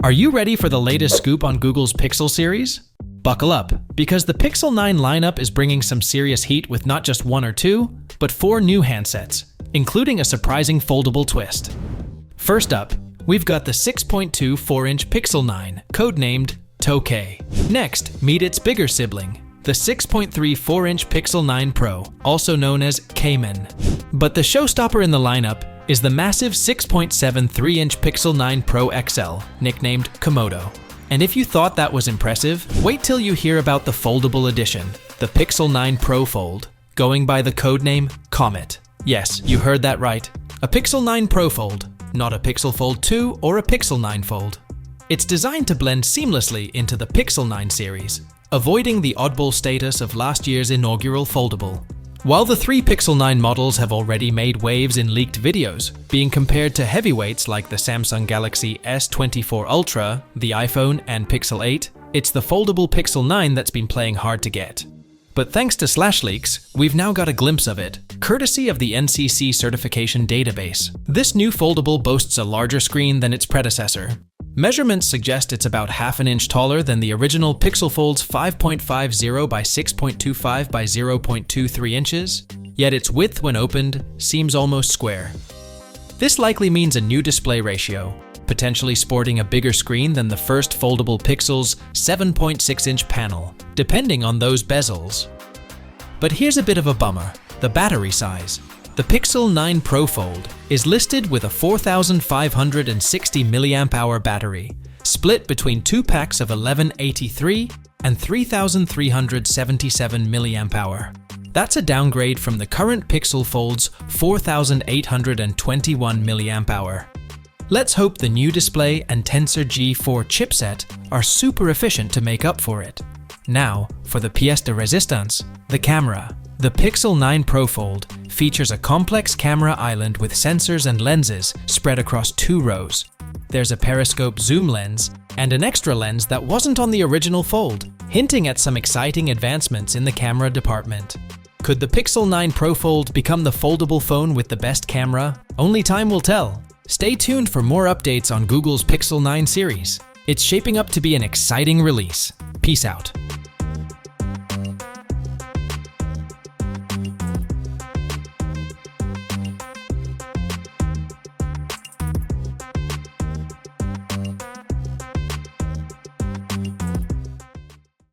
Are you ready for the latest scoop on Google's Pixel series? Buckle up, because the Pixel 9 lineup is bringing some serious heat with not just one or two, but 4 new handsets, including a surprising foldable twist. First up, we've got the 6.2 4-inch Pixel 9, codenamed Tokay. Next, meet its bigger sibling, the 6.3 4-inch Pixel 9 Pro, also known as Cayman. But the showstopper in the lineup is the massive 6.7 3-inch Pixel 9 Pro XL, nicknamed Komodo. And if you thought that was impressive, wait till you hear about the foldable edition, the Pixel 9 Pro Fold, going by the codename Comet. Yes, you heard that right. A Pixel 9 Pro Fold, not a Pixel Fold 2 or a Pixel 9 Fold. It's designed to blend seamlessly into the Pixel 9 series, avoiding the oddball status of last year's inaugural foldable. While the 3 Pixel 9 models have already made waves in leaked videos, being compared to heavyweights like the Samsung Galaxy S24 Ultra, the iPhone, and Pixel 8, it's the foldable Pixel 9 that's been playing hard to get. But thanks to SlashLeaks, we've now got a glimpse of it, courtesy of the NCC certification database. This new foldable boasts a larger screen than its predecessor. Measurements suggest it's about half an inch taller than the original Pixel Fold's 5.50 by 6.25 by 0.23 inches, yet its width when opened seems almost square. This likely means a new display ratio, potentially sporting a bigger screen than the first foldable Pixel's 7.6-inch panel, depending on those bezels. But here's a bit of a bummer, the battery size. The Pixel 9 Pro Fold is listed with a 4,560 mAh battery, split between 2 packs of 1183 and 3,377 mAh. That's a downgrade from the current Pixel Fold's 4,821 mAh. Let's hope the new display and Tensor G4 chipset are super efficient to make up for it. Now, for the pièce de résistance, the camera. The Pixel 9 Pro Fold features a complex camera island with sensors and lenses spread across 2 rows. There's a periscope zoom lens and an extra lens that wasn't on the original Fold, hinting at some exciting advancements in the camera department. Could the Pixel 9 Pro Fold become the foldable phone with the best camera? Only time will tell. Stay tuned for more updates on Google's Pixel 9 series. It's shaping up to be an exciting release. Peace out.